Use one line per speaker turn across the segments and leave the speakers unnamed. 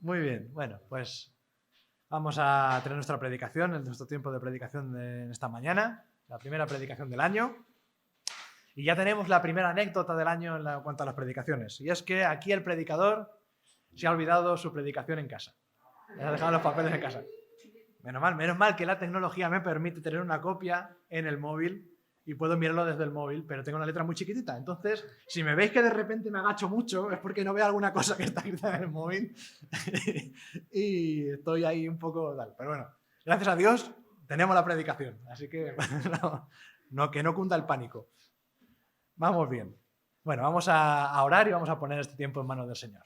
Muy bien, bueno, pues vamos a tener nuestra predicación, nuestro tiempo de predicación de esta mañana, la primera predicación del año. Y ya tenemos la primera anécdota del año en cuanto a las predicaciones. Y es que aquí el predicador se ha olvidado su predicación en casa. Le ha dejado los papeles en casa. Menos mal que la tecnología me permite tener una copia en el móvil y puedo mirarlo desde el móvil, pero tengo una letra muy chiquitita. Entonces, si me veis que de repente me agacho mucho, es porque no veo alguna cosa que está escrita en el móvil y estoy ahí un poco tal. Pero bueno, gracias a Dios tenemos la predicación, así que que no cunda el pánico. Vamos bien. Bueno, vamos a orar y vamos a poner este tiempo en manos del Señor.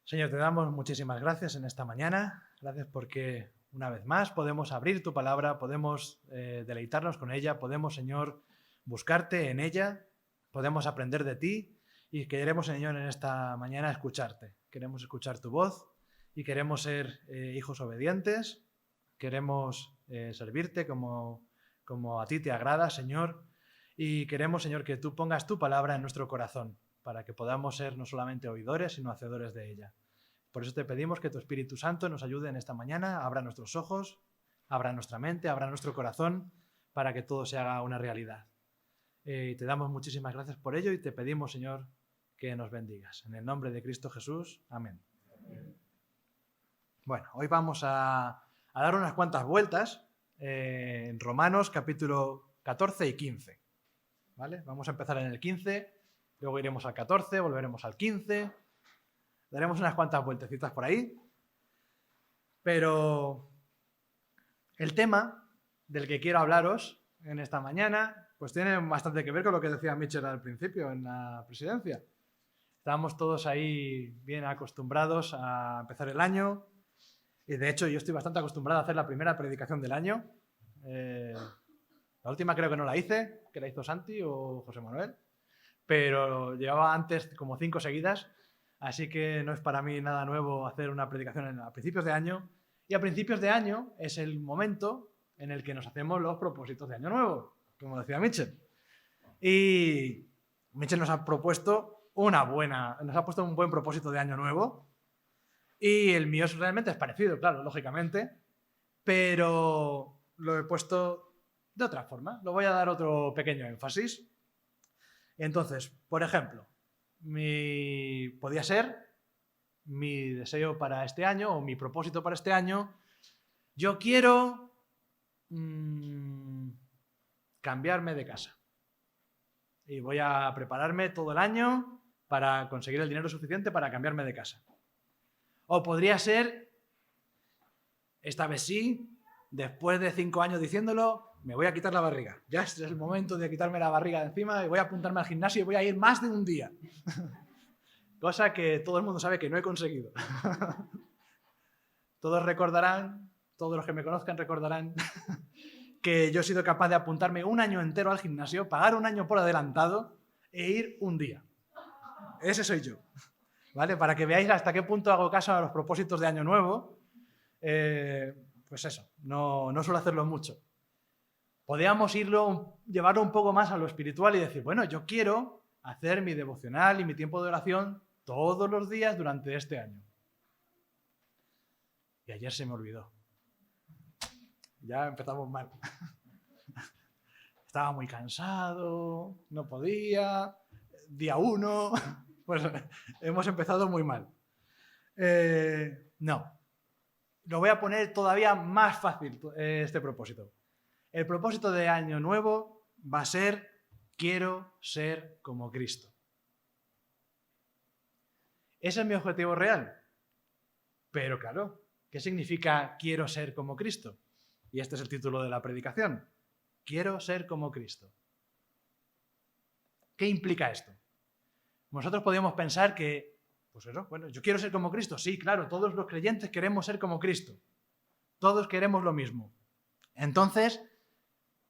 Señor, te damos muchísimas gracias en esta mañana. Gracias porque una vez más podemos abrir tu palabra, podemos deleitarnos con ella, podemos, Señor, buscarte en ella, podemos aprender de ti y queremos, Señor, en esta mañana escucharte. Queremos escuchar tu voz y queremos ser hijos obedientes, queremos servirte como a ti te agrada, Señor, y queremos, Señor, que tú pongas tu palabra en nuestro corazón para que podamos ser no solamente oidores, sino hacedores de ella. Por eso te pedimos que tu Espíritu Santo nos ayude en esta mañana, abra nuestros ojos, abra nuestra mente, abra nuestro corazón, para que todo se haga una realidad. Te damos muchísimas gracias por ello y te pedimos, Señor, que nos bendigas. En el nombre de Cristo Jesús. Amén. Bueno, hoy vamos a dar unas cuantas vueltas en Romanos capítulo 14 y 15. ¿Vale? Vamos a empezar en el 15, luego iremos al 14, volveremos al 15, daremos unas cuantas vueltecitas por ahí, pero el tema del que quiero hablaros en esta mañana pues tiene bastante que ver con lo que decía Mitchell al principio en la presidencia. Estábamos todos ahí bien acostumbrados a empezar el año y de hecho yo estoy bastante acostumbrado a hacer la primera predicación del año. La última creo que no la hice, que la hizo Santi o José Manuel, pero llevaba antes como 5 seguidas, así que no es para mí nada nuevo hacer una predicación a principios de año. Y a principios de año es el momento en el que nos hacemos los propósitos de año nuevo, como decía Mitchell. Y Mitchell nos ha puesto un buen propósito de año nuevo. Y el mío realmente es parecido, claro, lógicamente, pero lo he puesto de otra forma. Lo voy a dar otro pequeño énfasis. Entonces, por ejemplo, podía ser mi deseo para este año o mi propósito para este año. Yo quiero cambiarme de casa. Y voy a prepararme todo el año para conseguir el dinero suficiente para cambiarme de casa. O podría ser, esta vez sí, después de 5 años diciéndolo, me voy a quitar la barriga. Ya es el momento de quitarme la barriga de encima y voy a apuntarme al gimnasio y voy a ir más de un día. Cosa que todo el mundo sabe que no he conseguido. Todos los que me conozcan recordarán que yo he sido capaz de apuntarme un año entero al gimnasio, pagar un año por adelantado e ir un día. Ese soy yo. ¿Vale? Para que veáis hasta qué punto hago caso a los propósitos de año nuevo. Pues eso, no suelo hacerlo mucho. Podríamos llevarlo un poco más a lo espiritual y decir, bueno, yo quiero hacer mi devocional y mi tiempo de oración todos los días durante este año. Y ayer se me olvidó. Ya empezamos mal. Estaba muy cansado, no podía, día 1, pues hemos empezado muy mal. No, lo voy a poner todavía más fácil este propósito. El propósito de año nuevo va a ser, quiero ser como Cristo. Ese es mi objetivo real. Pero claro, ¿qué significa quiero ser como Cristo? Y este es el título de la predicación. Quiero ser como Cristo. ¿Qué implica esto? Nosotros podríamos pensar que, pues eso, bueno, yo quiero ser como Cristo. Sí, claro, todos los creyentes queremos ser como Cristo. Todos queremos lo mismo. Entonces,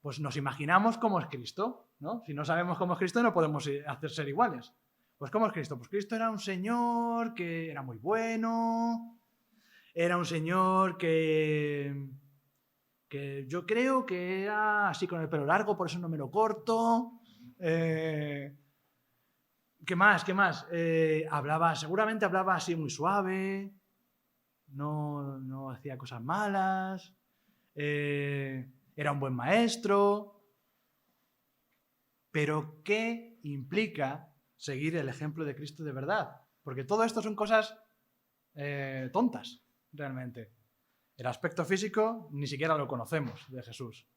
pues nos imaginamos cómo es Cristo, ¿no? Si no sabemos cómo es Cristo, no podemos hacer ser iguales. Pues ¿cómo es Cristo? Pues Cristo era un señor que era muy bueno, era un señor que yo creo que era así con el pelo largo, por eso no me lo corto. ¿Qué más? ¿Qué más? Seguramente hablaba así muy suave, no hacía cosas malas, era un buen maestro. Pero ¿qué implica seguir el ejemplo de Cristo de verdad? Porque todo esto son cosas tontas, realmente. El aspecto físico ni siquiera lo conocemos de Jesús.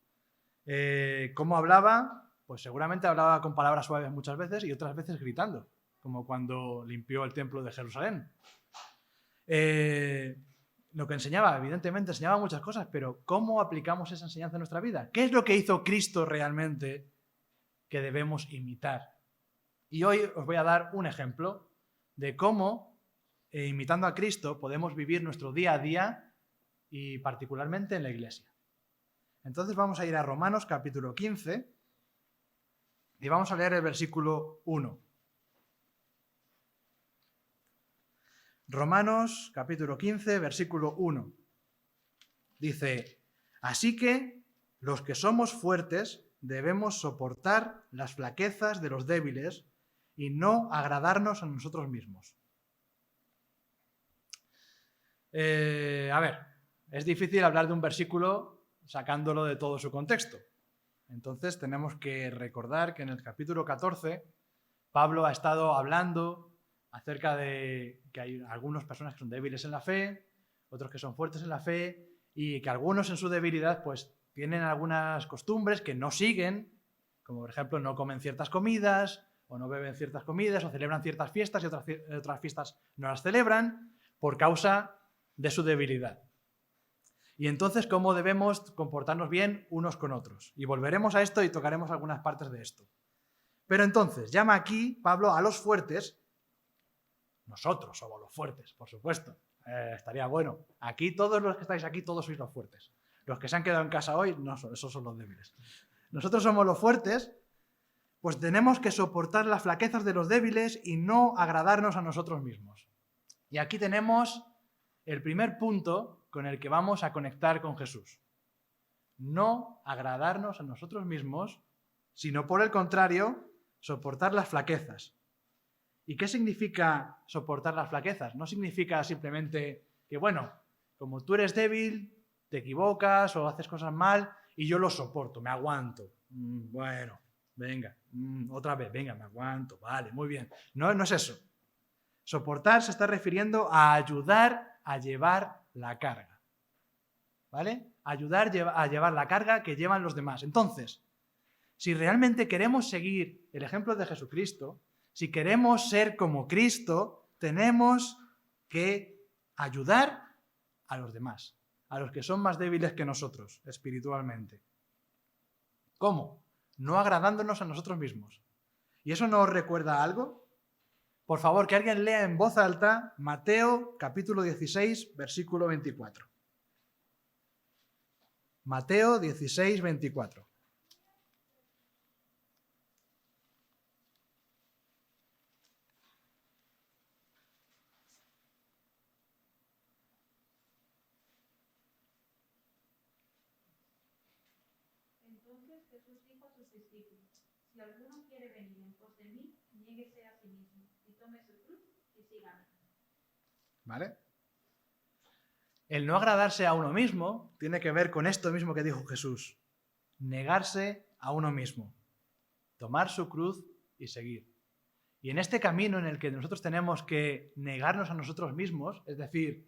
¿Cómo hablaba? Pues seguramente hablaba con palabras suaves muchas veces y otras veces gritando, como cuando limpió el templo de Jerusalén. Lo que enseñaba, evidentemente, enseñaba muchas cosas, pero ¿cómo aplicamos esa enseñanza en nuestra vida? ¿Qué es lo que hizo Cristo realmente que debemos imitar? Y hoy os voy a dar un ejemplo de cómo, imitando a Cristo, podemos vivir nuestro día a día y particularmente en la iglesia. Entonces vamos a ir a Romanos capítulo 15 y vamos a leer el versículo 1. Romanos capítulo 15, versículo 1. Dice: así que los que somos fuertes debemos soportar las flaquezas de los débiles y no agradarnos a nosotros mismos. A ver, es difícil hablar de un versículo sacándolo de todo su contexto. Entonces tenemos que recordar que en el capítulo 14 Pablo ha estado hablando acerca de que hay algunas personas que son débiles en la fe, otros que son fuertes en la fe, y que algunos en su debilidad pues tienen algunas costumbres que no siguen, como por ejemplo no comen ciertas comidas, o no beben ciertas comidas, o celebran ciertas fiestas y otras fiestas no las celebran por causa de su debilidad. Y entonces, ¿cómo debemos comportarnos bien unos con otros? Y volveremos a esto y tocaremos algunas partes de esto. Pero entonces, llama aquí Pablo a los fuertes. Nosotros somos los fuertes, por supuesto. Estaría bueno. Aquí, todos los que estáis aquí, todos sois los fuertes. Los que se han quedado en casa hoy, no, esos son los débiles. Nosotros somos los fuertes, pues tenemos que soportar las flaquezas de los débiles y no agradarnos a nosotros mismos. Y aquí tenemos el primer punto con el que vamos a conectar con Jesús. No agradarnos a nosotros mismos, sino por el contrario, soportar las flaquezas. ¿Y qué significa soportar las flaquezas? No significa simplemente que, bueno, como tú eres débil, te equivocas o haces cosas mal y yo lo soporto, me aguanto. Bueno, venga, otra vez, venga, me aguanto, vale, muy bien. No es eso. Soportar se está refiriendo a ayudar a llevar la carga, ¿vale? Ayudar a llevar la carga que llevan los demás. Entonces, si realmente queremos seguir el ejemplo de Jesucristo, si queremos ser como Cristo, tenemos que ayudar a los demás, a los que son más débiles que nosotros espiritualmente. ¿Cómo? No agradándonos a nosotros mismos. ¿Y eso nos recuerda algo? Por favor, que alguien lea en voz alta Mateo capítulo 16, versículo 24. Mateo 16, 24.
Entonces Jesús dijo a sus discípulos: si alguno quiere venir en pos de mí, niéguese a sí mismo y tome su cruz y sígame.
¿Vale? El no agradarse a uno mismo tiene que ver con esto mismo que dijo Jesús. Negarse a uno mismo. Tomar su cruz y seguir. Y en este camino en el que nosotros tenemos que negarnos a nosotros mismos, es decir,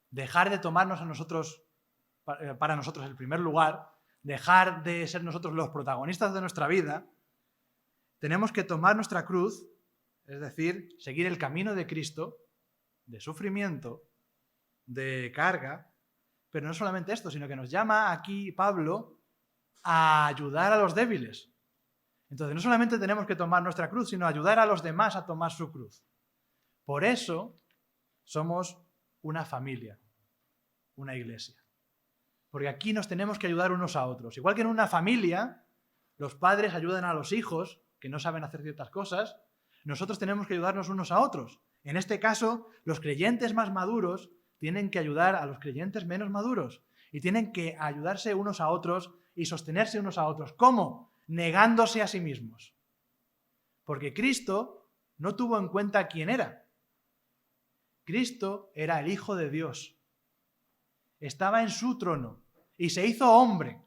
dejar de tomarnos a nosotros para nosotros el primer lugar, dejar de ser nosotros los protagonistas de nuestra vida, tenemos que tomar nuestra cruz, es decir, seguir el camino de Cristo, de sufrimiento, de carga, pero no solamente esto, sino que nos llama aquí Pablo a ayudar a los débiles. Entonces, no solamente tenemos que tomar nuestra cruz, sino ayudar a los demás a tomar su cruz. Por eso somos una familia, una iglesia. Porque aquí nos tenemos que ayudar unos a otros. Igual que en una familia, los padres ayudan a los hijos que no saben hacer ciertas cosas, nosotros tenemos que ayudarnos unos a otros. En este caso, los creyentes más maduros tienen que ayudar a los creyentes menos maduros y tienen que ayudarse unos a otros y sostenerse unos a otros. ¿Cómo? Negándose a sí mismos. Porque Cristo no tuvo en cuenta quién era. Cristo era el Hijo de Dios. Estaba en su trono y se hizo hombre.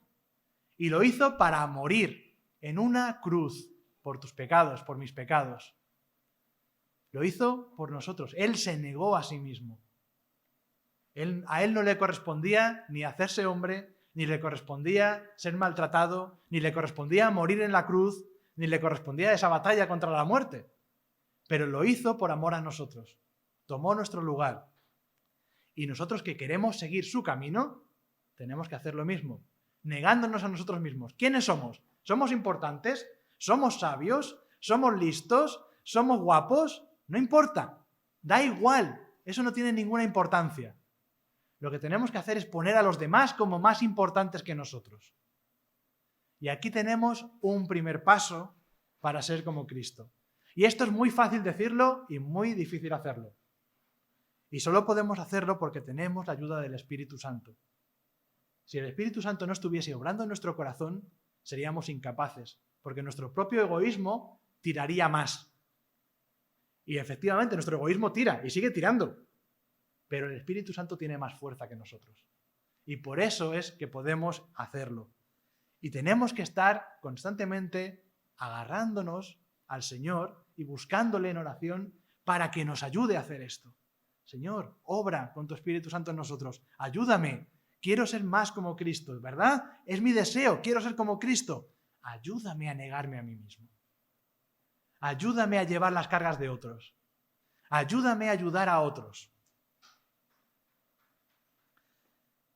Y lo hizo para morir en una cruz por tus pecados, por mis pecados. Lo hizo por nosotros. Él se negó a sí mismo. A él no le correspondía ni hacerse hombre, ni le correspondía ser maltratado, ni le correspondía morir en la cruz, ni le correspondía esa batalla contra la muerte. Pero lo hizo por amor a nosotros. Tomó nuestro lugar. Y nosotros que queremos seguir su camino, tenemos que hacer lo mismo, negándonos a nosotros mismos. ¿Quiénes somos? ¿Somos importantes? ¿Somos sabios? ¿Somos listos? ¿Somos guapos? No importa. Da igual. Eso no tiene ninguna importancia. Lo que tenemos que hacer es poner a los demás como más importantes que nosotros. Y aquí tenemos un primer paso para ser como Cristo. Y esto es muy fácil decirlo y muy difícil hacerlo. Y solo podemos hacerlo porque tenemos la ayuda del Espíritu Santo. Si el Espíritu Santo no estuviese obrando en nuestro corazón, seríamos incapaces, porque nuestro propio egoísmo tiraría más. Y efectivamente, nuestro egoísmo tira y sigue tirando. Pero el Espíritu Santo tiene más fuerza que nosotros. Y por eso es que podemos hacerlo. Y tenemos que estar constantemente agarrándonos al Señor y buscándole en oración para que nos ayude a hacer esto. Señor, obra con tu Espíritu Santo en nosotros. Ayúdame. Quiero ser más como Cristo, ¿verdad? Es mi deseo. Quiero ser como Cristo. Ayúdame a negarme a mí mismo. Ayúdame a llevar las cargas de otros. Ayúdame a ayudar a otros.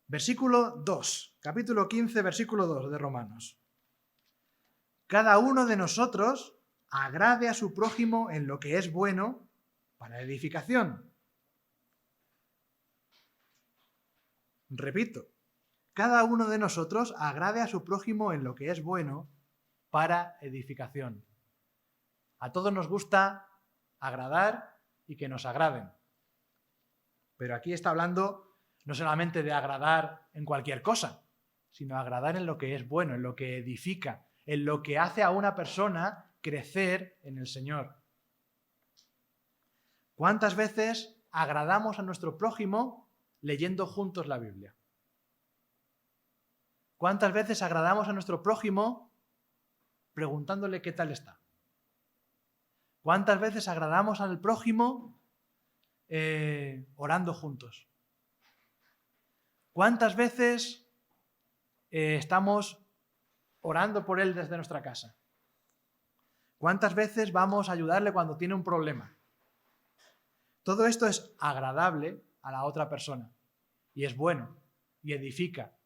Versículo 2, capítulo 15, versículo 2 de Romanos. Cada uno de nosotros agrade a su prójimo en lo que es bueno para edificación. Repito, cada uno de nosotros agrade a su prójimo en lo que es bueno para edificación. A todos nos gusta agradar y que nos agraden. Pero aquí está hablando no solamente de agradar en cualquier cosa, sino agradar en lo que es bueno, en lo que edifica, en lo que hace a una persona crecer en el Señor. ¿Cuántas veces agradamos a nuestro prójimo leyendo juntos la Biblia? ¿Cuántas veces agradamos a nuestro prójimo preguntándole qué tal está? ¿Cuántas veces agradamos al prójimo orando juntos? ¿Cuántas veces estamos orando por él desde nuestra casa? ¿Cuántas veces vamos a ayudarle cuando tiene un problema? Todo esto es agradable a la otra persona y es bueno y edifica.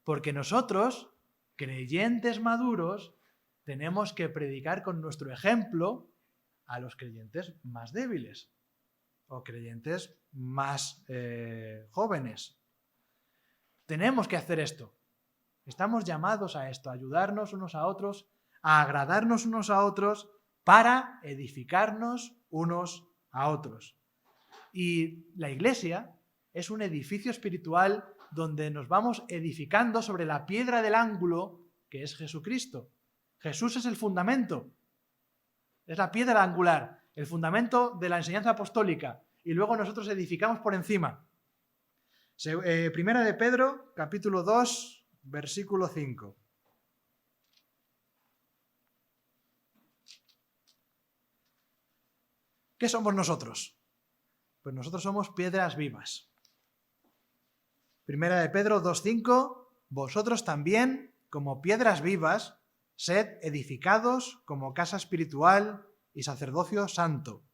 Porque nosotros, creyentes maduros, tenemos que predicar con nuestro ejemplo a los creyentes más débiles o creyentes más jóvenes. Tenemos que hacer esto. Estamos llamados a esto, a ayudarnos unos a otros, a agradarnos unos a otros para edificarnos unos a otros. Y la iglesia es un edificio espiritual donde nos vamos edificando sobre la piedra del ángulo que es Jesucristo. Jesús es el fundamento, es la piedra angular, el fundamento de la enseñanza apostólica, y luego nosotros edificamos por encima. Primera de Pedro, capítulo 2, versículo 5. ¿Qué somos nosotros? Pues nosotros somos piedras vivas. Primera de Pedro 2:5, vosotros también, como piedras vivas, sed edificados como casa espiritual y sacerdocio santo,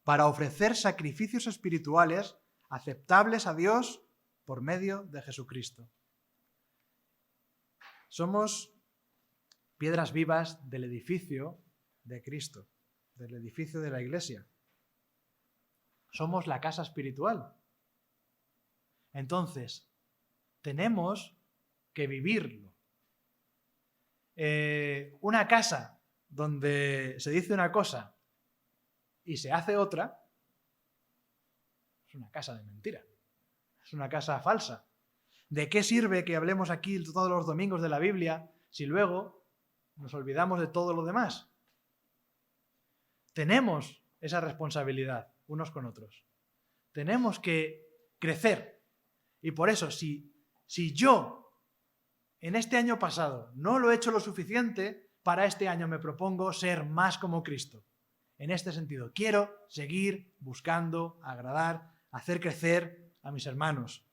para ofrecer sacrificios espirituales aceptables a Dios por medio de Jesucristo. Somos piedras vivas del edificio de Cristo, del edificio de la iglesia. Somos la casa espiritual. Entonces, tenemos que vivirlo. Una casa donde se dice una cosa y se hace otra es una casa de mentira. Es una casa falsa. ¿De qué sirve que hablemos aquí todos los domingos de la Biblia si luego nos olvidamos de todo lo demás? Tenemos esa responsabilidad unos con otros. Tenemos que crecer. Y por eso, si yo en este año pasado no lo he hecho lo suficiente, para este año me propongo ser más como Cristo. En este sentido, quiero seguir buscando agradar, hacer crecer a mis hermanos.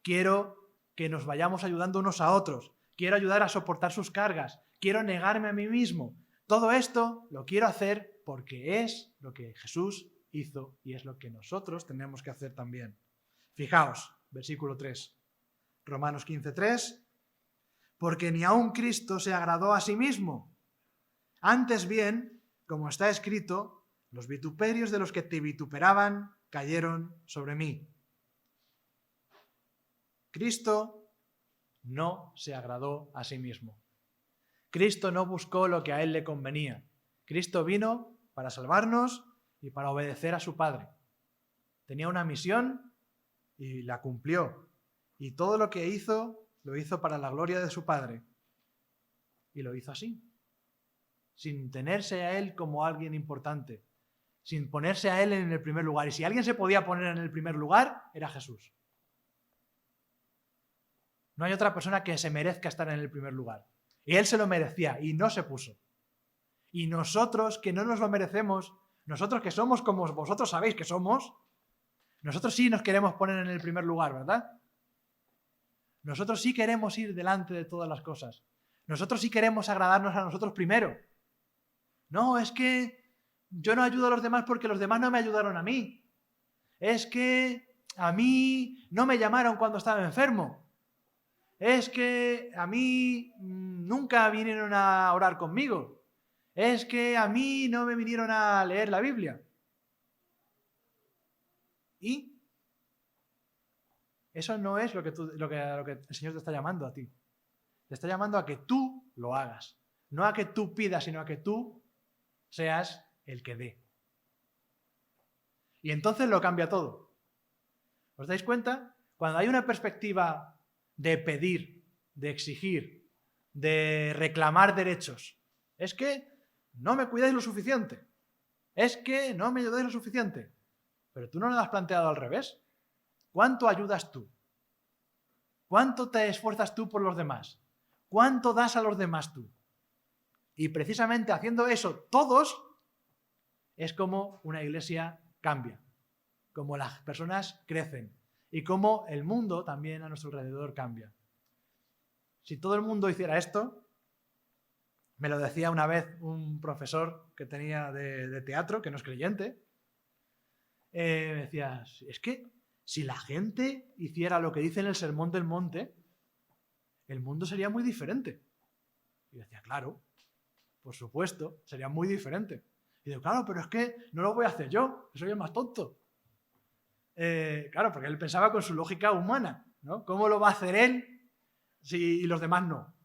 Quiero que nos vayamos ayudando unos a otros. Quiero ayudar a soportar sus cargas. Quiero negarme a mí mismo. Todo esto lo quiero hacer porque es lo que Jesús hizo y es lo que nosotros tenemos que hacer también. Fijaos, versículo 3. Romanos 15:3. Porque ni aun Cristo se agradó a sí mismo. Antes bien, como está escrito, los vituperios de los que te vituperaban cayeron sobre mí. Cristo no se agradó a sí mismo. Cristo no buscó lo que a él le convenía. Cristo vino para salvarnos y para obedecer a su Padre. Tenía una misión y la cumplió. Y todo lo que hizo, lo hizo para la gloria de su Padre. Y lo hizo así, sin tenerse a él como alguien importante, sin ponerse a él en el primer lugar. Y si alguien se podía poner en el primer lugar, era Jesús. No hay otra persona que se merezca estar en el primer lugar. Y él se lo merecía y no se puso. Y nosotros que no nos lo merecemos, nosotros que somos como vosotros sabéis que somos, nosotros sí nos queremos poner en el primer lugar, ¿verdad? Nosotros sí queremos ir delante de todas las cosas. Nosotros sí queremos agradarnos a nosotros primero. No, es que yo no ayudo a los demás porque los demás no me ayudaron a mí. Es que a mí no me llamaron cuando estaba enfermo. Es que a mí nunca vinieron a orar conmigo. Es que a mí no me vinieron a leer la Biblia. ¿Y? Eso no es lo que el Señor te está llamando a ti. Te está llamando a que tú lo hagas. No a que tú pidas, sino a que tú seas el que dé. Y entonces lo cambia todo. ¿Os dais cuenta? Cuando hay una perspectiva de pedir, de exigir, de reclamar derechos, es que no me cuidáis lo suficiente. Es que no me ayudáis lo suficiente. Pero tú no lo has planteado al revés. ¿Cuánto ayudas tú? ¿Cuánto te esfuerzas tú por los demás? ¿Cuánto das a los demás tú? Y precisamente haciendo eso todos, es como una iglesia cambia, como las personas crecen y como el mundo también a nuestro alrededor cambia. Si todo el mundo hiciera esto, me lo decía una vez un profesor que tenía de teatro, que no es creyente, me decía, es que si la gente hiciera lo que dice en el Sermón del Monte, el mundo sería muy diferente. Y decía, claro, por supuesto, sería muy diferente. Y digo, claro, pero es que no lo voy a hacer yo, que soy el más tonto. Claro, porque él pensaba con su lógica humana, ¿no? ¿Cómo lo va a hacer él y los demás no?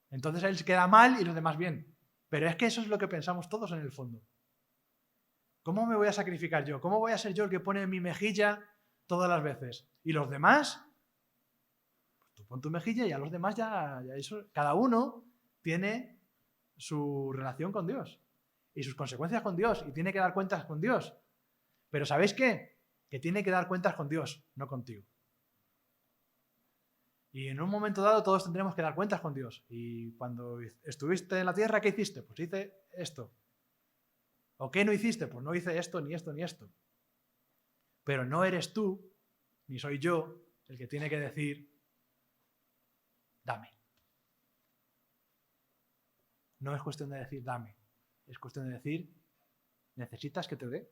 Entonces él se queda mal y los demás bien. Pero es que eso es lo que pensamos todos en el fondo. ¿Cómo me voy a sacrificar yo? ¿Cómo voy a ser yo el que pone mi mejilla todas las veces? ¿Y los demás? Pues tú pon tu mejilla y a los demás ya eso. Cada uno tiene su relación con Dios y sus consecuencias con Dios y tiene que dar cuentas con Dios. Pero ¿sabéis qué? Que tiene que dar cuentas con Dios, no contigo. Y en un momento dado todos tendremos que dar cuentas con Dios. Y cuando estuviste en la tierra, ¿qué hiciste? Pues hice esto. ¿O qué no hiciste? Pues no hice esto, ni esto, ni esto. Pero no eres tú, ni soy yo, el que tiene que decir, dame. No es cuestión de decir, dame. Es cuestión de decir, ¿necesitas que te dé?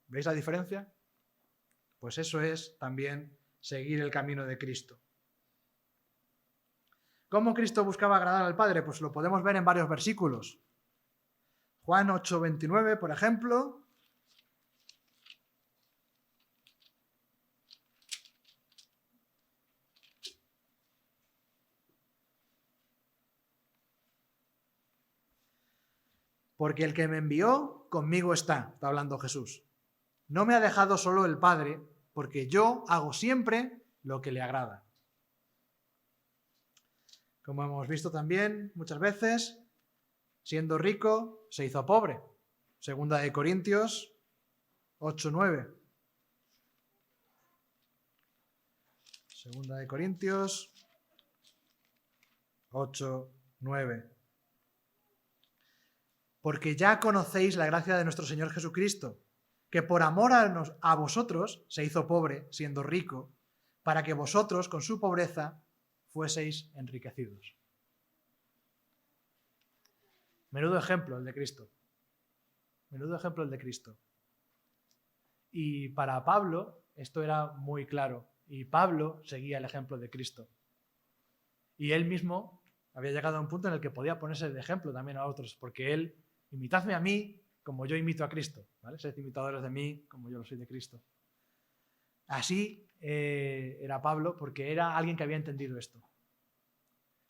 ¿Veis la diferencia? Pues eso es también seguir el camino de Cristo. ¿Cómo Cristo buscaba agradar al Padre? Pues lo podemos ver en varios versículos. Juan 8:29, por ejemplo. Porque el que me envió, conmigo está hablando Jesús. No me ha dejado solo el Padre, porque yo hago siempre lo que le agrada. Como hemos visto también muchas veces, siendo rico, se hizo pobre. Segunda de Corintios 8:9. Segunda de Corintios 8:9. Porque ya conocéis la gracia de nuestro Señor Jesucristo, que por amor a vosotros se hizo pobre, siendo rico, para que vosotros, con su pobreza, fueseis enriquecidos. Menudo ejemplo el de Cristo. Menudo ejemplo el de Cristo. Y para Pablo esto era muy claro. Y Pablo seguía el ejemplo de Cristo. Y él mismo había llegado a un punto en el que podía ponerse de ejemplo también a otros, porque él, imitadme a mí como yo imito a Cristo, ¿vale? Sed imitadores de mí como yo lo soy de Cristo. Así era Pablo, porque era alguien que había entendido esto.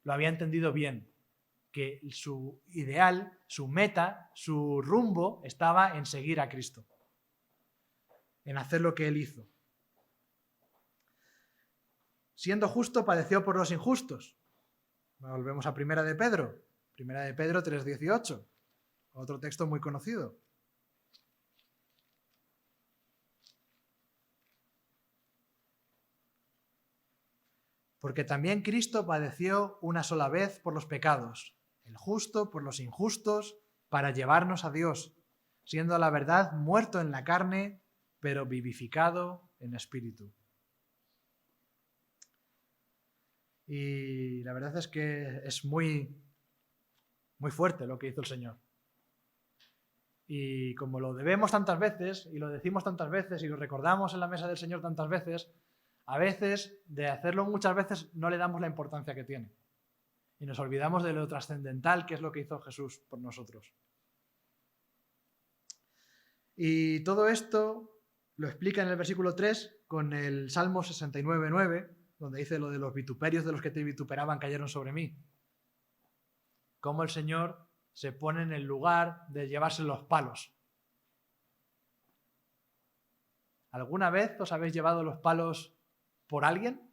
Lo había entendido bien, que su ideal, su meta, su rumbo estaba en seguir a Cristo, en hacer lo que él hizo. Siendo justo, padeció por los injustos. Volvemos a Primera de Pedro 3:18, otro texto muy conocido. Porque también Cristo padeció una sola vez por los pecados, el justo por los injustos, para llevarnos a Dios, siendo a la verdad muerto en la carne, pero vivificado en espíritu. Y la verdad es que es muy, muy fuerte lo que hizo el Señor. Y como lo debemos tantas veces, y lo decimos tantas veces, y lo recordamos en la mesa del Señor tantas veces, a veces, de hacerlo muchas veces, no le damos la importancia que tiene. Y nos olvidamos de lo trascendental que es lo que hizo Jesús por nosotros. Y todo esto lo explica en el versículo 3 con el Salmo 69:9, donde dice lo de los vituperios de los que te vituperaban cayeron sobre mí. Cómo el Señor se pone en el lugar de llevarse los palos. ¿Alguna vez os habéis llevado los palos por alguien?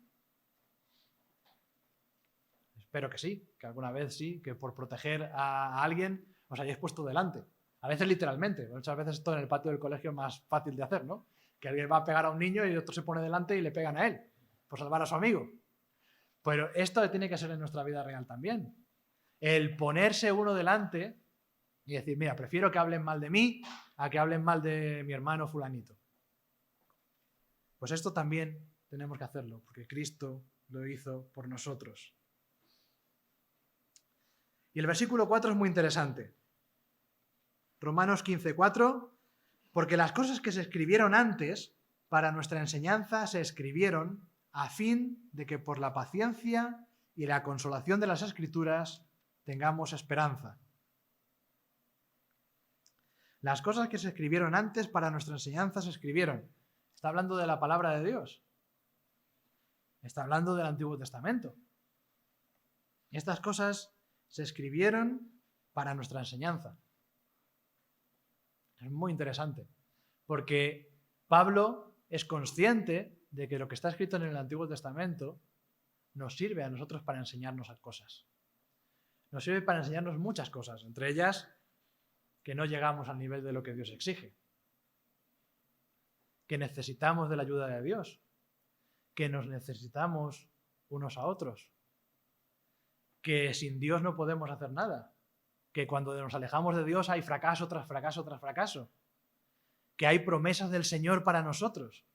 Espero que sí, que alguna vez sí, que por proteger a alguien os hayáis puesto delante. A veces literalmente, muchas veces esto en el patio del colegio es más fácil de hacer, ¿no? Que alguien va a pegar a un niño y otro se pone delante y le pegan a él, por salvar a su amigo. Pero esto tiene que ser en nuestra vida real también. El ponerse uno delante y decir, mira, prefiero que hablen mal de mí a que hablen mal de mi hermano fulanito. Pues esto también tenemos que hacerlo, porque Cristo lo hizo por nosotros. Y el versículo 4 es muy interesante. Romanos 15:4, porque las cosas que se escribieron antes para nuestra enseñanza se escribieron a fin de que por la paciencia y la consolación de las Escrituras tengamos esperanza. Las cosas que se escribieron antes para nuestra enseñanza se escribieron. Está hablando de la palabra de Dios. Está hablando del Antiguo Testamento. Y estas cosas se escribieron para nuestra enseñanza. Es muy interesante, porque Pablo es consciente de que lo que está escrito en el Antiguo Testamento nos sirve a nosotros para enseñarnos cosas. Nos sirve para enseñarnos muchas cosas, entre ellas que no llegamos al nivel de lo que Dios exige, que necesitamos de la ayuda de Dios, que nos necesitamos unos a otros, que sin Dios no podemos hacer nada, que cuando nos alejamos de Dios hay fracaso tras fracaso tras fracaso, que hay promesas del Señor para nosotros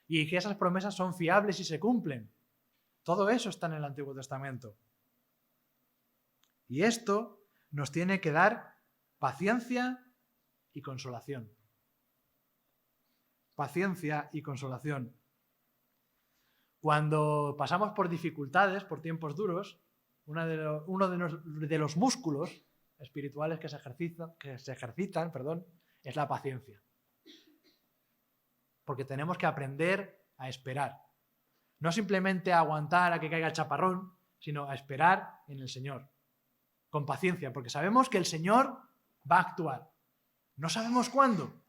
y que esas promesas son fiables y se cumplen. Todo eso está en el Antiguo Testamento. Y esto nos tiene que dar paciencia y consolación. Paciencia y consolación. Cuando pasamos por dificultades, por tiempos duros, uno de los músculos espirituales que se ejercitan, es la paciencia. Porque tenemos que aprender a esperar. No simplemente a aguantar a que caiga el chaparrón, sino a esperar en el Señor. Con paciencia, porque sabemos que el Señor va a actuar. No sabemos cuándo.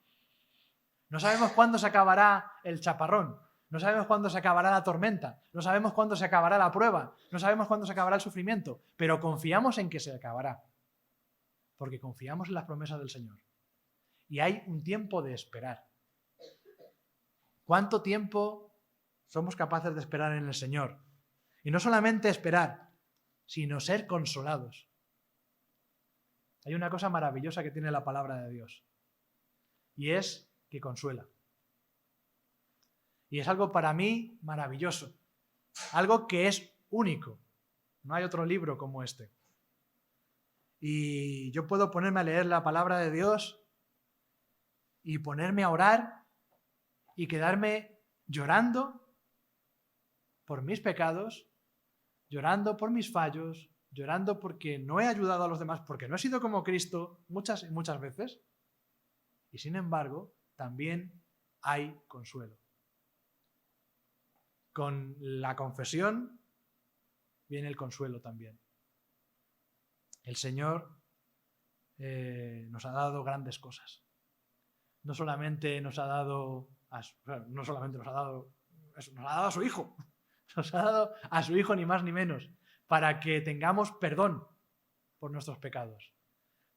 No sabemos cuándo se acabará el chaparrón. No sabemos cuándo se acabará la tormenta. No sabemos cuándo se acabará la prueba. No sabemos cuándo se acabará el sufrimiento. Pero confiamos en que se acabará. porque confiamos en las promesas del Señor. Y hay un tiempo de esperar. ¿Cuánto tiempo somos capaces de esperar en el Señor? Y no solamente esperar, sino ser consolados. Hay una cosa maravillosa que tiene la palabra de Dios, y es que consuela. Y es algo para mí maravilloso, algo que es único. No hay otro libro como este. Y yo puedo ponerme a leer la palabra de Dios y ponerme a orar y quedarme llorando por mis pecados, llorando por mis fallos, llorando porque no he ayudado a los demás, porque no he sido como Cristo muchas y muchas veces. Y sin embargo, también hay consuelo. Con la confesión viene el consuelo también. El Señor nos ha dado grandes cosas. No solamente nos ha dado a su Hijo. Nos ha dado a su Hijo ni más ni menos, para que tengamos perdón por nuestros pecados,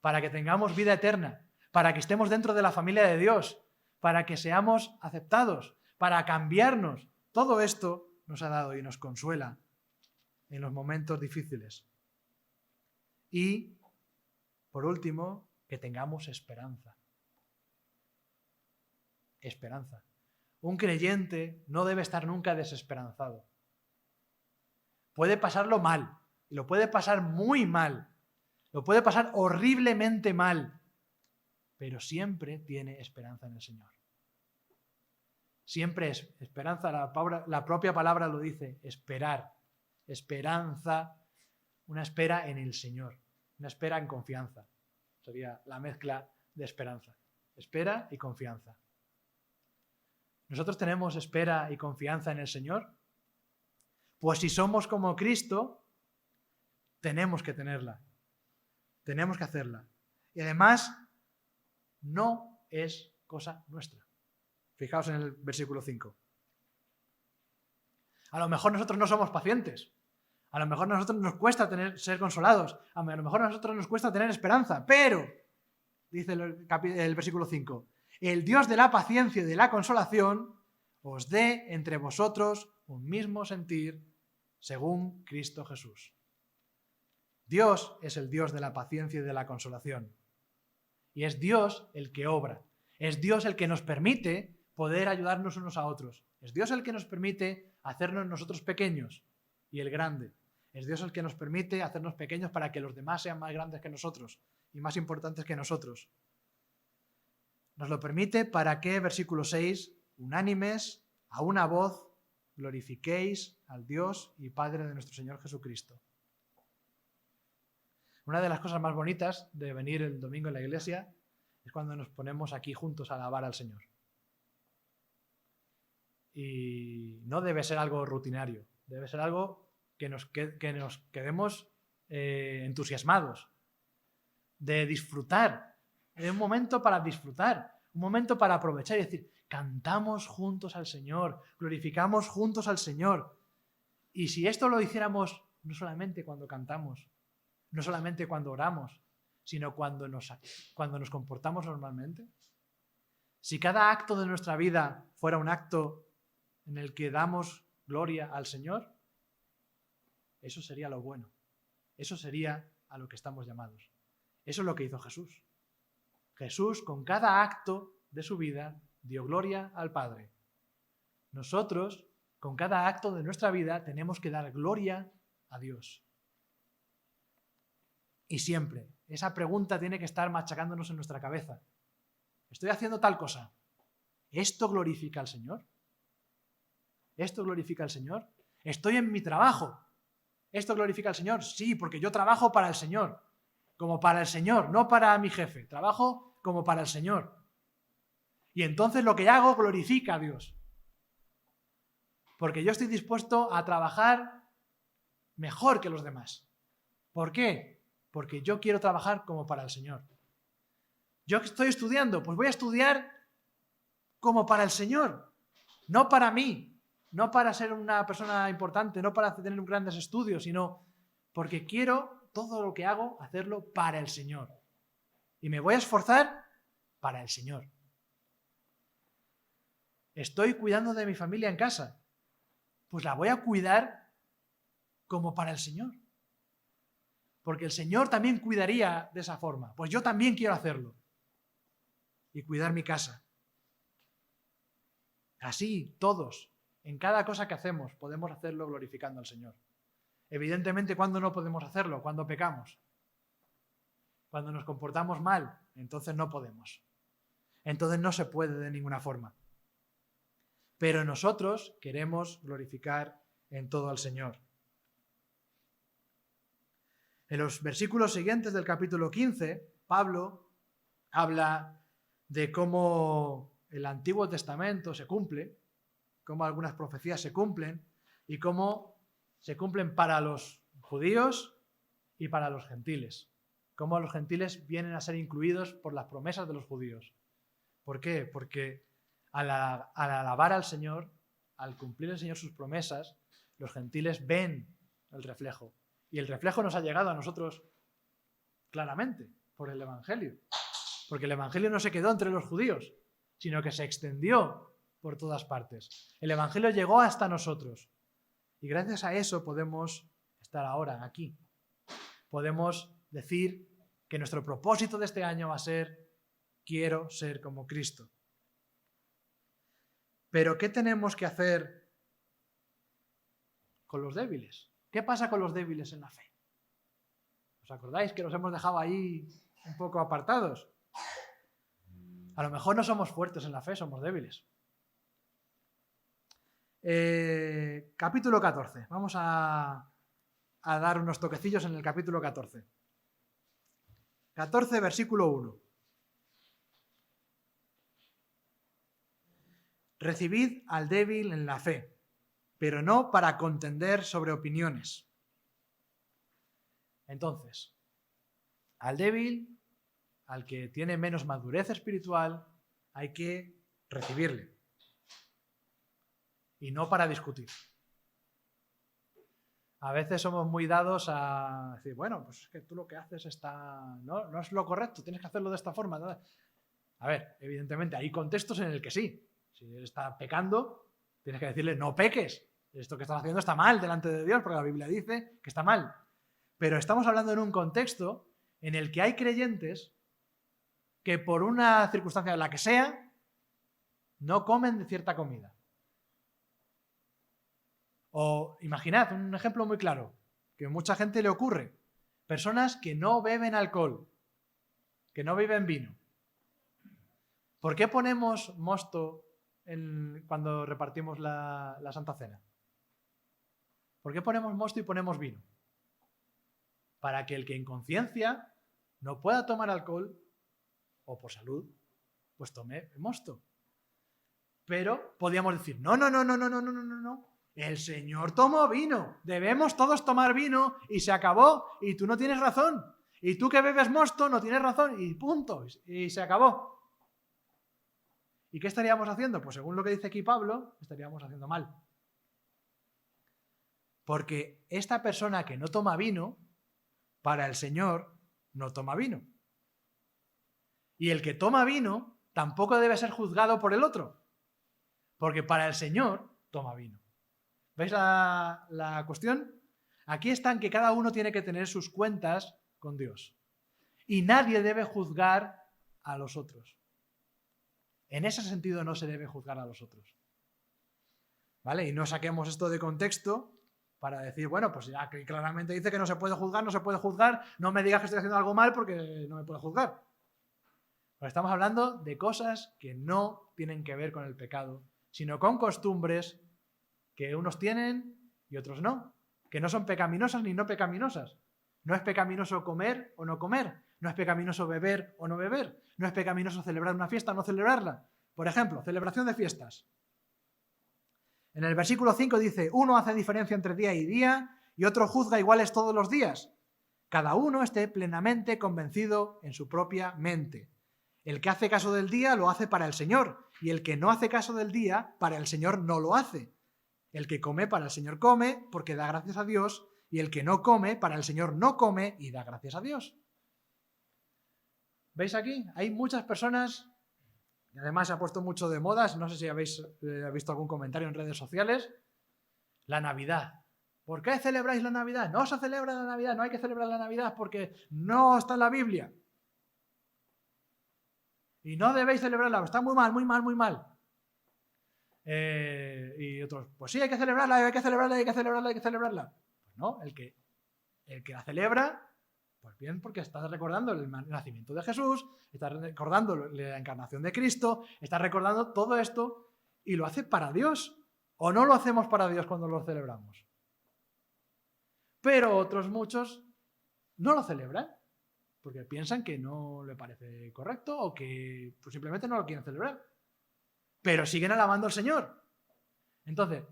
para que tengamos vida eterna, para que estemos dentro de la familia de Dios, para que seamos aceptados, para cambiarnos. Todo esto nos ha dado y nos consuela en los momentos difíciles. Y, por último, que tengamos esperanza. Esperanza. Un creyente no debe estar nunca desesperanzado. Puede pasarlo mal, y lo puede pasar muy mal, lo puede pasar horriblemente mal, pero siempre tiene esperanza en el Señor. Siempre es esperanza, la propia palabra lo dice, esperar, esperanza, una espera en el Señor, una espera en confianza. Sería la mezcla de esperanza, espera y confianza. ¿Nosotros tenemos espera y confianza en el Señor? Pues si somos como Cristo, tenemos que tenerla, tenemos que hacerla. Y además, no es cosa nuestra. Fijaos en el versículo 5. A lo mejor nosotros no somos pacientes, a lo mejor a nosotros nos cuesta ser consolados, a lo mejor a nosotros nos cuesta tener esperanza, pero, dice el versículo 5, el Dios de la paciencia y de la consolación os dé entre vosotros un mismo sentir según Cristo Jesús. Dios es el Dios de la paciencia y de la consolación. Y es Dios el que obra. Es Dios el que nos permite poder ayudarnos unos a otros. Es Dios el que nos permite hacernos nosotros pequeños y el grande. Es Dios el que nos permite hacernos pequeños para que los demás sean más grandes que nosotros y más importantes que nosotros. Nos lo permite para que, versículo 6, unánimes, a una voz, glorifiquéis al Dios y Padre de nuestro Señor Jesucristo. Una de las cosas más bonitas de venir el domingo en la iglesia es cuando nos ponemos aquí juntos a alabar al Señor. Y no debe ser algo rutinario, debe ser algo que nos quedemos entusiasmados, de disfrutar, de un momento para disfrutar, un momento para aprovechar y decir, cantamos juntos al Señor, glorificamos juntos al Señor. Y si esto lo hiciéramos no solamente cuando cantamos, no solamente cuando oramos, sino cuando nos comportamos normalmente, si cada acto de nuestra vida fuera un acto en el que damos gloria al Señor, eso sería lo bueno. Eso sería a lo que estamos llamados. Eso es lo que hizo Jesús. Jesús, con cada acto de su vida, dio gloria al Padre. Nosotros, con cada acto de nuestra vida, tenemos que dar gloria a Dios. Y siempre, esa pregunta tiene que estar machacándonos en nuestra cabeza. ¿Estoy haciendo tal cosa? ¿Esto glorifica al Señor? ¿Esto glorifica al Señor? ¿Estoy en mi trabajo? ¿Esto glorifica al Señor? Sí, porque yo trabajo para el Señor. Como para el Señor, no para mi jefe. Trabajo como para el Señor. Y entonces lo que hago glorifica a Dios. Porque yo estoy dispuesto a trabajar mejor que los demás. ¿Por qué? Porque yo quiero trabajar como para el Señor. Yo estoy estudiando, pues voy a estudiar como para el Señor, no para mí, no para ser una persona importante, no para tener grandes estudios, sino porque quiero todo lo que hago hacerlo para el Señor. y me voy a esforzar para el Señor. Estoy cuidando de mi familia en casa, pues la voy a cuidar como para el Señor. Porque el Señor también cuidaría de esa forma. Pues yo también quiero hacerlo. Y cuidar mi casa. Así, todos, en cada cosa que hacemos, podemos hacerlo glorificando al Señor. Evidentemente, ¿cuándo no podemos hacerlo? Cuando pecamos. Cuando nos comportamos mal, entonces no podemos. Entonces no se puede de ninguna forma. Pero nosotros queremos glorificar en todo al Señor. En los versículos siguientes del capítulo 15, Pablo habla de cómo el Antiguo Testamento se cumple, cómo algunas profecías se cumplen y cómo se cumplen para los judíos y para los gentiles. Cómo los gentiles vienen a ser incluidos por las promesas de los judíos. ¿Por qué? Porque al alabar al Señor, al cumplir el Señor sus promesas, los gentiles ven el reflejo. Y el reflejo nos ha llegado a nosotros claramente por el Evangelio. Porque el Evangelio no se quedó entre los judíos, sino que se extendió por todas partes. El Evangelio llegó hasta nosotros. Y gracias a eso podemos estar ahora aquí. Podemos decir que nuestro propósito de este año va a ser: quiero ser como Cristo. Pero ¿qué tenemos que hacer con los débiles? ¿Qué pasa con los débiles en la fe? ¿Os acordáis que los hemos dejado ahí un poco apartados? A lo mejor no somos fuertes en la fe, somos débiles. Capítulo 14. Vamos a dar unos toquecillos en el capítulo 14. 14, versículo 1. Recibid al débil en la fe, pero no para contender sobre opiniones. Entonces, al débil, al que tiene menos madurez espiritual, hay que recibirle. Y no para discutir. A veces somos muy dados a decir, bueno, pues es que tú lo que haces no es lo correcto, tienes que hacerlo de esta forma. A ver, evidentemente hay contextos en el que sí. Si él está pecando, tienes que decirle, no peques. Esto que estás haciendo está mal delante de Dios, porque la Biblia dice que está mal. Pero estamos hablando en un contexto en el que hay creyentes que por una circunstancia de la que sea, no comen de cierta comida. O imaginad un ejemplo muy claro, que a mucha gente le ocurre. Personas que no beben alcohol, que no beben vino. ¿Por qué ponemos mosto cuando repartimos la Santa Cena? ¿Por qué ponemos mosto y ponemos vino? Para que el que en conciencia no pueda tomar alcohol, o por salud, pues tome mosto. Pero podríamos decir, no. El Señor tomó vino. Debemos todos tomar vino y se acabó. Y tú no tienes razón. Y tú que bebes mosto no tienes razón. Y punto. Y se acabó. ¿Y qué estaríamos haciendo? Pues según lo que dice aquí Pablo, estaríamos haciendo mal. Porque esta persona que no toma vino, para el Señor no toma vino. Y el que toma vino tampoco debe ser juzgado por el otro. Porque para el Señor toma vino. ¿Veis la cuestión? Aquí está en que cada uno tiene que tener sus cuentas con Dios. Y nadie debe juzgar a los otros. En ese sentido no se debe juzgar a los otros. ¿Vale? Y no saquemos esto de contexto para decir, bueno, pues ya que claramente dice que no se puede juzgar, no me digas que estoy haciendo algo mal porque no me puede juzgar. Pero estamos hablando de cosas que no tienen que ver con el pecado, sino con costumbres que unos tienen y otros no, que no son pecaminosas ni no pecaminosas. No es pecaminoso comer o no comer, no es pecaminoso beber o no beber, no es pecaminoso celebrar una fiesta o no celebrarla. Por ejemplo, celebración de fiestas. En el versículo 5 dice, uno hace diferencia entre día y día y otro juzga iguales todos los días. Cada uno esté plenamente convencido en su propia mente. El que hace caso del día lo hace para el Señor y el que no hace caso del día, para el Señor no lo hace. El que come, para el Señor come, porque da gracias a Dios, y el que no come, para el Señor no come y da gracias a Dios. ¿Veis aquí? Hay muchas personas, y además se ha puesto mucho de moda, no sé si habéis visto algún comentario en redes sociales, la Navidad. ¿Por qué celebráis la Navidad? No se celebra la Navidad, no hay que celebrar la Navidad porque no está en la Biblia. Y no debéis celebrarla, está muy mal, muy mal, muy mal. Y otros, pues sí, hay que celebrarla, hay que celebrarla, hay que celebrarla, hay que celebrarla. Pues no, el que la celebra, pues bien, porque está recordando el nacimiento de Jesús, está recordando la encarnación de Cristo, está recordando todo esto y lo hace para Dios. ¿O no lo hacemos para Dios cuando lo celebramos? Pero otros muchos no lo celebran porque piensan que no le parece correcto o que pues, simplemente no lo quieren celebrar. Pero siguen alabando al Señor. Entonces,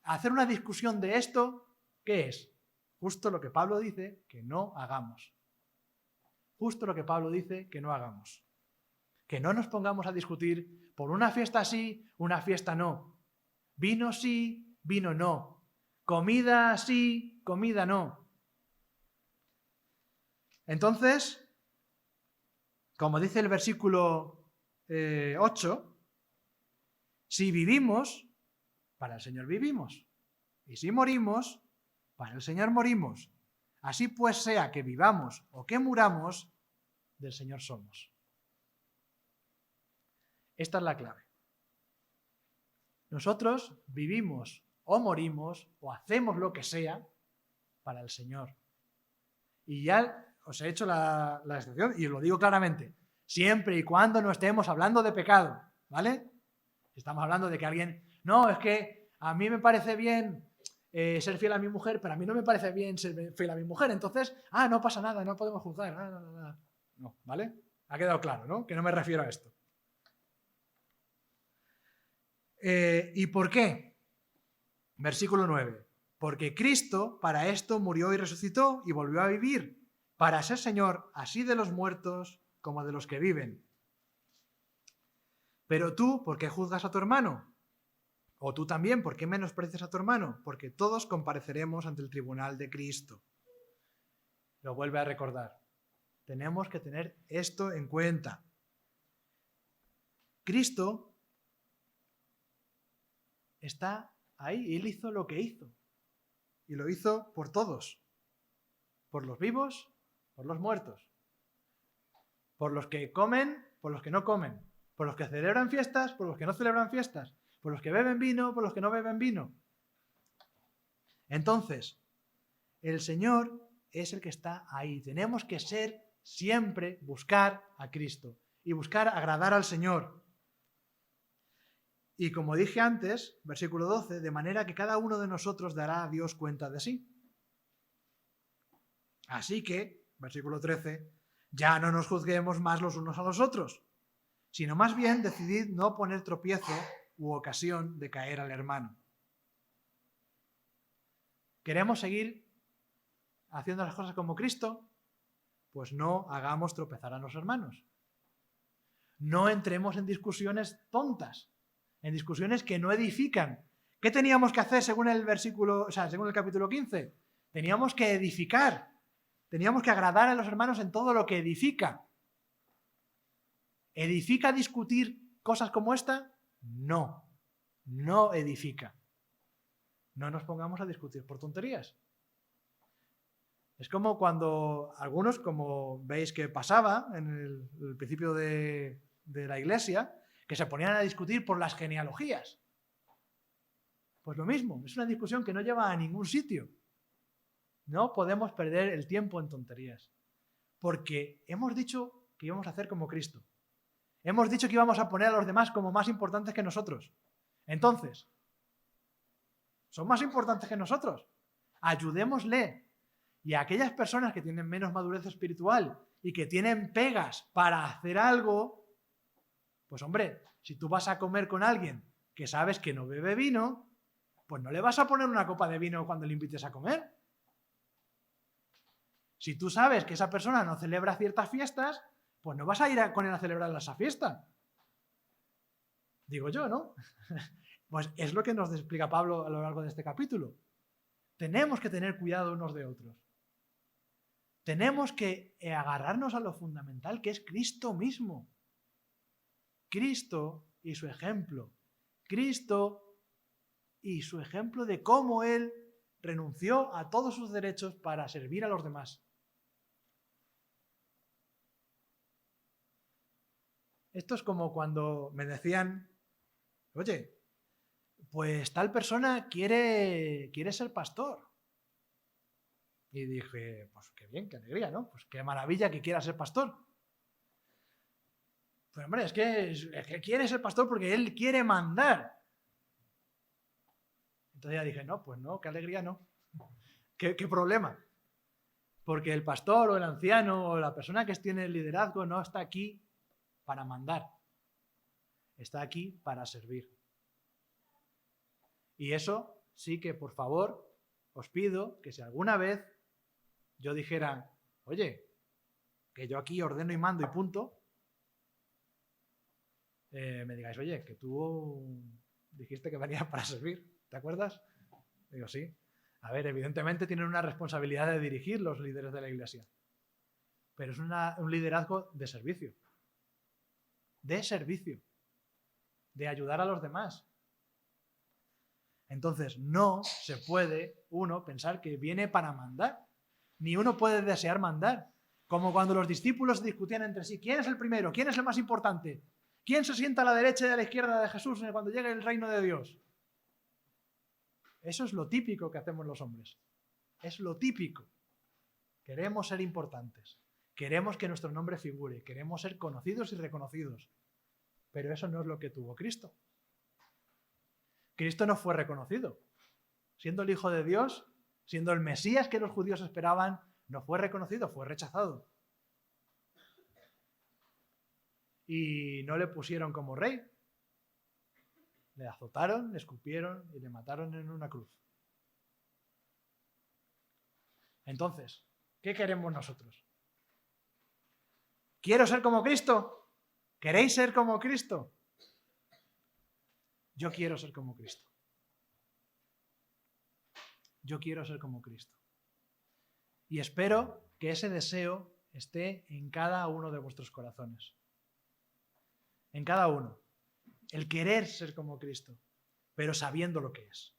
hacer una discusión de esto, ¿qué es? Justo lo que Pablo dice que no hagamos. Justo lo que Pablo dice que no hagamos. Que no nos pongamos a discutir por una fiesta sí, una fiesta no. Vino sí, vino no. Comida sí, comida no. Entonces, como dice el versículo 8, si vivimos, para el Señor vivimos. Y si morimos, para el Señor morimos. Así pues sea que vivamos o que muramos, del Señor somos. Esta es la clave. Nosotros vivimos o morimos o hacemos lo que sea para el Señor. Y ya os he hecho la excepción y os lo digo claramente. Siempre y cuando no estemos hablando de pecado, ¿vale? Estamos hablando de que alguien, no, es que a mí me parece bien ser fiel a mi mujer, pero a mí no me parece bien ser fiel a mi mujer. Entonces, no pasa nada, no podemos juzgar. No, ¿vale? Ha quedado claro, ¿no? Que no me refiero a esto. ¿Y por qué? Versículo 9. Porque Cristo para esto murió y resucitó y volvió a vivir, para ser Señor así de los muertos como de los que viven. Pero tú, ¿por qué juzgas a tu hermano? O tú también, ¿por qué menosprecias a tu hermano? Porque todos compareceremos ante el tribunal de Cristo. Lo vuelve a recordar. Tenemos que tener esto en cuenta. Cristo está ahí, Él hizo lo que hizo. Y lo hizo por todos. Por los vivos, por los muertos. Por los que comen, por los que no comen. Por los que celebran fiestas, por los que no celebran fiestas. Por los que beben vino, por los que no beben vino. Entonces, el Señor es el que está ahí. Tenemos que siempre buscar a Cristo y buscar agradar al Señor. Y como dije antes, versículo 12, de manera que cada uno de nosotros dará a Dios cuenta de sí. Así que, versículo 13, ya no nos juzguemos más los unos a los otros, sino más bien decidid no poner tropiezo u ocasión de caer al hermano. ¿Queremos seguir haciendo las cosas como Cristo? Pues no hagamos tropezar a los hermanos. No entremos en discusiones tontas, en discusiones que no edifican. ¿Qué teníamos que hacer según el según el capítulo 15? Teníamos que edificar. Teníamos que agradar a los hermanos en todo lo que edifica. ¿Edifica discutir cosas como esta? No, no edifica. No nos pongamos a discutir por tonterías. Es como cuando algunos, como veis que pasaba en el principio de la iglesia, que se ponían a discutir por las genealogías. Pues lo mismo, es una discusión que no lleva a ningún sitio. No podemos perder el tiempo en tonterías, porque hemos dicho que íbamos a hacer como Cristo. Hemos dicho que íbamos a poner a los demás como más importantes que nosotros. Entonces, ¿son más importantes que nosotros? Ayudémosle. Y a aquellas personas que tienen menos madurez espiritual y que tienen pegas para hacer algo, pues hombre, si tú vas a comer con alguien que sabes que no bebe vino, pues no le vas a poner una copa de vino cuando le invites a comer. Si tú sabes que esa persona no celebra ciertas fiestas, pues no vas a ir con él a celebrar esa fiesta. Digo yo, ¿no? Pues es lo que nos explica Pablo a lo largo de este capítulo. Tenemos que tener cuidado unos de otros. Tenemos que agarrarnos a lo fundamental, que es Cristo mismo. Cristo y su ejemplo. Cristo y su ejemplo de cómo Él renunció a todos sus derechos para servir a los demás. Esto es como cuando me decían, oye, pues tal persona quiere ser pastor. Y dije, pues qué bien, qué alegría, ¿no? Pues qué maravilla que quiera ser pastor. Pues hombre, es que quiere ser pastor porque él quiere mandar. Entonces ya dije, no, pues no, qué alegría no. ¿Qué problema? Porque el pastor o el anciano o la persona que tiene el liderazgo no está aquí para mandar. Está aquí para servir. Y eso sí que, por favor, os pido que si alguna vez yo dijera, oye, que yo aquí ordeno y mando y punto, me digáis, oye, que tú dijiste que venías para servir, ¿te acuerdas? Digo, sí. A ver, evidentemente tienen una responsabilidad de dirigir los líderes de la iglesia, pero es un liderazgo de servicio, de ayudar a los demás. Entonces, no se puede uno pensar que viene para mandar, ni uno puede desear mandar. Como cuando los discípulos discutían entre sí, ¿quién es el primero? ¿Quién es el más importante? ¿Quién se sienta a la derecha y a la izquierda de Jesús cuando llegue el reino de Dios? Eso es lo típico que hacemos los hombres. Es lo típico. Queremos ser importantes. Queremos que nuestro nombre figure. Queremos ser conocidos y reconocidos. Pero eso no es lo que tuvo Cristo. Cristo no fue reconocido. Siendo el Hijo de Dios, siendo el Mesías que los judíos esperaban, no fue reconocido, fue rechazado. Y no le pusieron como rey. Le azotaron, le escupieron y le mataron en una cruz. Entonces, ¿qué queremos nosotros? ¿Quiero ser como Cristo? ¿Queréis ser como Cristo? Yo quiero ser como Cristo. Yo quiero ser como Cristo. Y espero que ese deseo esté en cada uno de vuestros corazones. En cada uno. El querer ser como Cristo, pero sabiendo lo que es.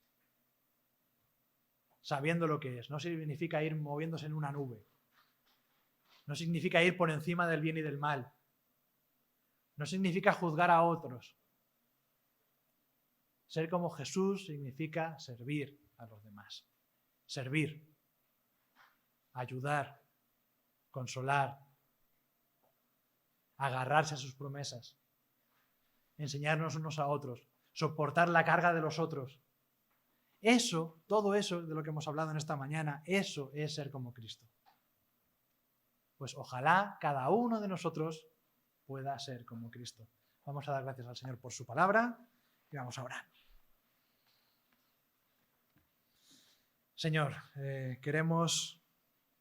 Sabiendo lo que es. No significa ir moviéndose en una nube. No significa ir por encima del bien y del mal. No significa juzgar a otros. Ser como Jesús significa servir a los demás. Servir. Ayudar. Consolar. Agarrarse a sus promesas. Enseñarnos unos a otros. Soportar la carga de los otros. Eso, todo eso de lo que hemos hablado en esta mañana, eso es ser como Cristo. Pues ojalá cada uno de nosotros pueda ser como Cristo. Vamos a dar gracias al Señor por su palabra y vamos a orar. Señor, queremos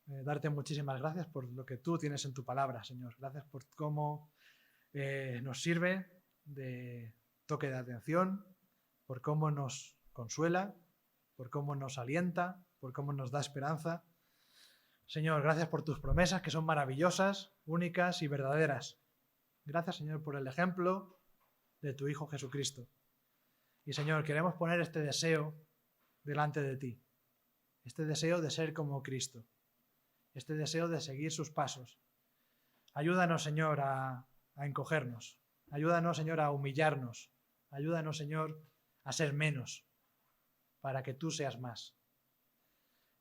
darte muchísimas gracias por lo que tú tienes en tu palabra, Señor. Gracias por cómo nos sirve de toque de atención, por cómo nos consuela, por cómo nos alienta, por cómo nos da esperanza. Señor, gracias por tus promesas que son maravillosas, únicas y verdaderas. Gracias, Señor, por el ejemplo de tu Hijo Jesucristo. Y, Señor, queremos poner este deseo delante de ti. Este deseo de ser como Cristo. Este deseo de seguir sus pasos. Ayúdanos, Señor, a encogernos. Ayúdanos, Señor, a humillarnos. Ayúdanos, Señor, a ser menos para que tú seas más.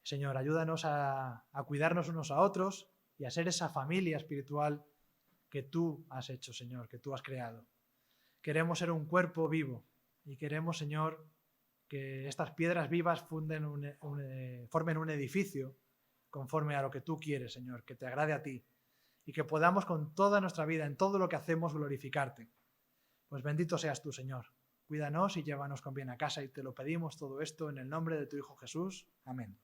Señor, ayúdanos a cuidarnos unos a otros y a ser esa familia espiritual que tú has hecho, Señor, que tú has creado. Queremos ser un cuerpo vivo y queremos, Señor, que estas piedras vivas formen un edificio conforme a lo que tú quieres, Señor, que te agrade a ti y que podamos con toda nuestra vida, en todo lo que hacemos, glorificarte. Pues bendito seas tú, Señor. Cuídanos y llévanos con bien a casa y te lo pedimos todo esto en el nombre de tu Hijo Jesús. Amén.